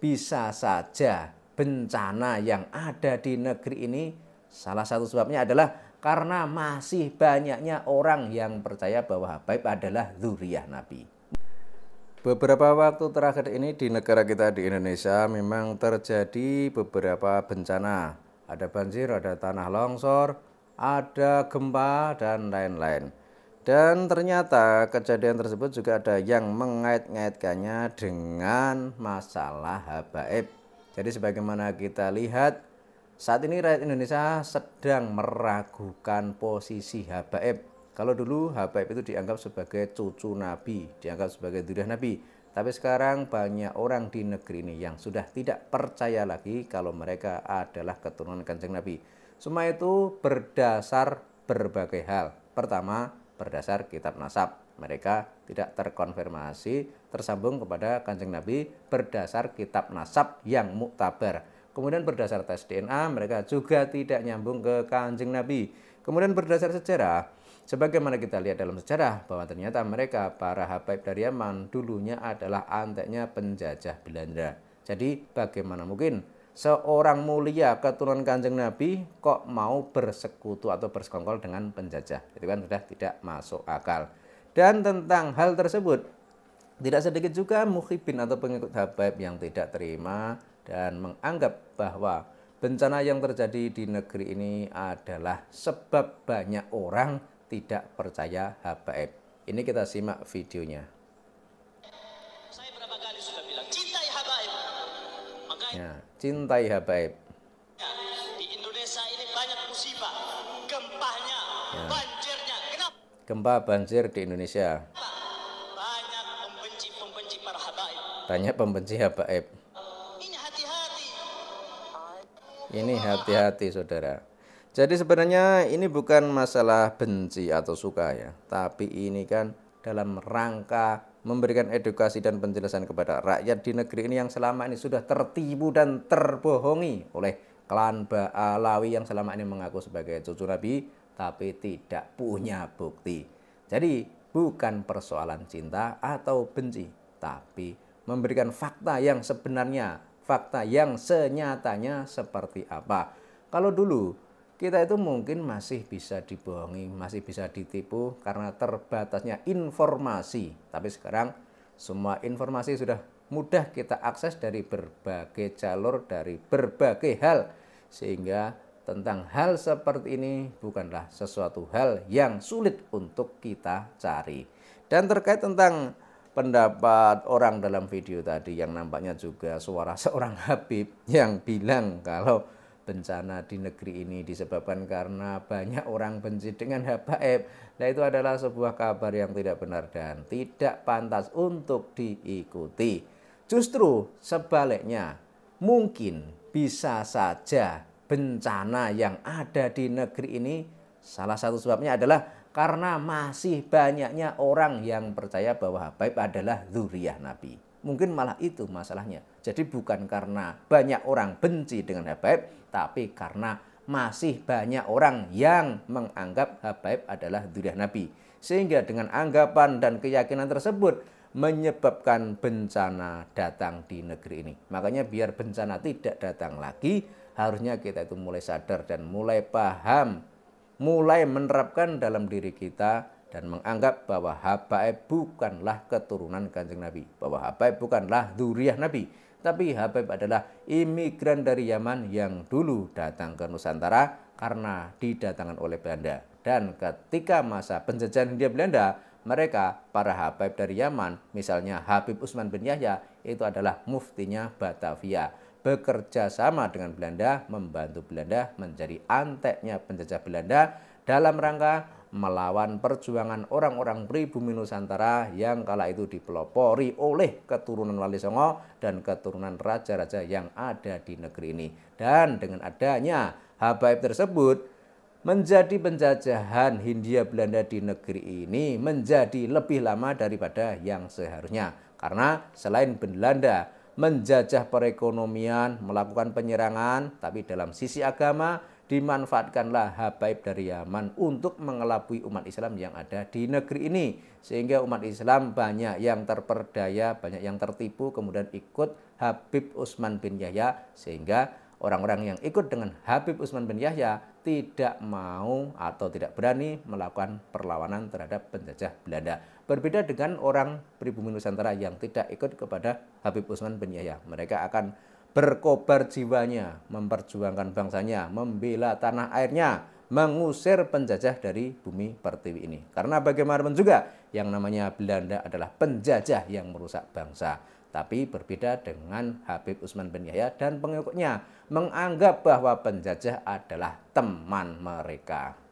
bisa saja bencana yang ada di negeri ini salah satu sebabnya adalah karena masih banyaknya orang yang percaya bahwa Habaib adalah dzurriyyah Nabi. Beberapa waktu terakhir ini di negara kita di Indonesia memang terjadi beberapa bencana. Ada banjir, ada tanah longsor, ada gempa, dan lain-lain. Dan ternyata kejadian tersebut juga ada yang mengait-ngaitkannya dengan masalah habaib. Jadi sebagaimana kita lihat, saat ini rakyat Indonesia sedang meragukan posisi habaib. Kalau dulu habaib itu dianggap sebagai cucu Nabi, dianggap sebagai dzurriyyah Nabi. Tapi sekarang banyak orang di negeri ini yang sudah tidak percaya lagi kalau mereka adalah keturunan Kanjeng Nabi. Semua itu berdasar berbagai hal. Pertama, berdasar kitab nasab. Mereka tidak terkonfirmasi, tersambung kepada Kanjeng Nabi berdasar kitab nasab yang muktabar. Kemudian berdasar tes DNA, mereka juga tidak nyambung ke Kanjeng Nabi. Kemudian berdasar sejarah, sebagaimana kita lihat dalam sejarah bahwa ternyata mereka para habaib dari Yaman dulunya adalah anteknya penjajah Belanda. Jadi bagaimana mungkin seorang mulia keturunan Kanjeng Nabi kok mau bersekutu atau bersekongkol dengan penjajah? Itu kan sudah tidak masuk akal. Dan tentang hal tersebut, tidak sedikit juga muhibin atau pengikut habaib yang tidak terima dan menganggap bahwa bencana yang terjadi di negeri ini adalah sebab banyak orang tidak percaya habaib. Ini kita simak videonya. Saya berapa kali sudah bilang, cintai habaib. Ya, cintai habaib. Di Indonesia ini banyak musibah, gempanya, banjirnya. Kenapa? Gempa banjir di Indonesia. Banyak pembenci para habaib. Banyak pembenci habaib. Ini hati-hati. Ini hati-hati saudara. Jadi sebenarnya ini bukan masalah benci atau suka ya, tapi ini kan dalam rangka memberikan edukasi dan penjelasan kepada rakyat di negeri ini yang selama ini sudah tertipu dan terbohongi oleh klan Ba'alawi yang selama ini mengaku sebagai cucu Nabi tapi tidak punya bukti. Jadi bukan persoalan cinta atau benci, tapi memberikan fakta yang sebenarnya, fakta yang senyatanya seperti apa. Kalau dulu kita itu mungkin masih bisa dibohongi, masih bisa ditipu karena terbatasnya informasi. Tapi sekarang semua informasi sudah mudah kita akses dari berbagai jalur, dari berbagai hal. Sehingga tentang hal seperti ini bukanlah sesuatu hal yang sulit untuk kita cari. Dan terkait tentang pendapat orang dalam video tadi yang nampaknya juga suara seorang habib yang bilang kalau bencana di negeri ini disebabkan karena banyak orang benci dengan habaib. Nah, itu adalah sebuah kabar yang tidak benar dan tidak pantas untuk diikuti. Justru sebaliknya, mungkin bisa saja bencana yang ada di negeri ini salah satu sebabnya adalah karena masih banyaknya orang yang percaya bahwa habaib adalah dzurriyyah Nabi. Mungkin malah itu masalahnya. Jadi bukan karena banyak orang benci dengan habaib, tapi karena masih banyak orang yang menganggap habaib adalah dzurriyyah Nabi. Sehingga dengan anggapan dan keyakinan tersebut menyebabkan bencana datang di negeri ini. Makanya biar bencana tidak datang lagi, harusnya kita itu mulai sadar dan mulai paham, mulai menerapkan dalam diri kita dan menganggap bahwa habaib bukanlah keturunan Kanjeng Nabi, bahwa habaib bukanlah dzurriyyah Nabi, tapi habaib adalah imigran dari Yaman yang dulu datang ke Nusantara karena didatangkan oleh Belanda. Dan ketika masa penjajahan Hindia Belanda, mereka para habaib dari Yaman, misalnya Habib Utsman bin Yahya, itu adalah muftinya Batavia, bekerja sama dengan Belanda, membantu Belanda menjadi anteknya penjajah Belanda dalam rangka melawan perjuangan orang-orang pribumi Nusantara yang kala itu dipelopori oleh keturunan Wali Songo dan keturunan raja-raja yang ada di negeri ini. Dan dengan adanya habaib tersebut, menjadi penjajahan Hindia Belanda di negeri ini menjadi lebih lama daripada yang seharusnya. Karena selain Belanda menjajah perekonomian, melakukan penyerangan, tapi dalam sisi agama dimanfaatkanlah habaib dari Yaman untuk mengelabui umat Islam yang ada di negeri ini. Sehingga umat Islam banyak yang terperdaya, banyak yang tertipu, kemudian ikut Habib Utsman bin Yahya. Sehingga orang-orang yang ikut dengan Habib Utsman bin Yahya tidak mau atau tidak berani melakukan perlawanan terhadap penjajah Belanda. Berbeda dengan orang pribumi Nusantara yang tidak ikut kepada Habib Utsman bin Yahya. Mereka akan berkobar jiwanya, memperjuangkan bangsanya, membela tanah airnya, mengusir penjajah dari bumi pertiwi ini. Karena bagaimanapun juga yang namanya Belanda adalah penjajah yang merusak bangsa. Tapi berbeda dengan Habib Utsman bin Yahya dan pengikutnya menganggap bahwa penjajah adalah teman mereka.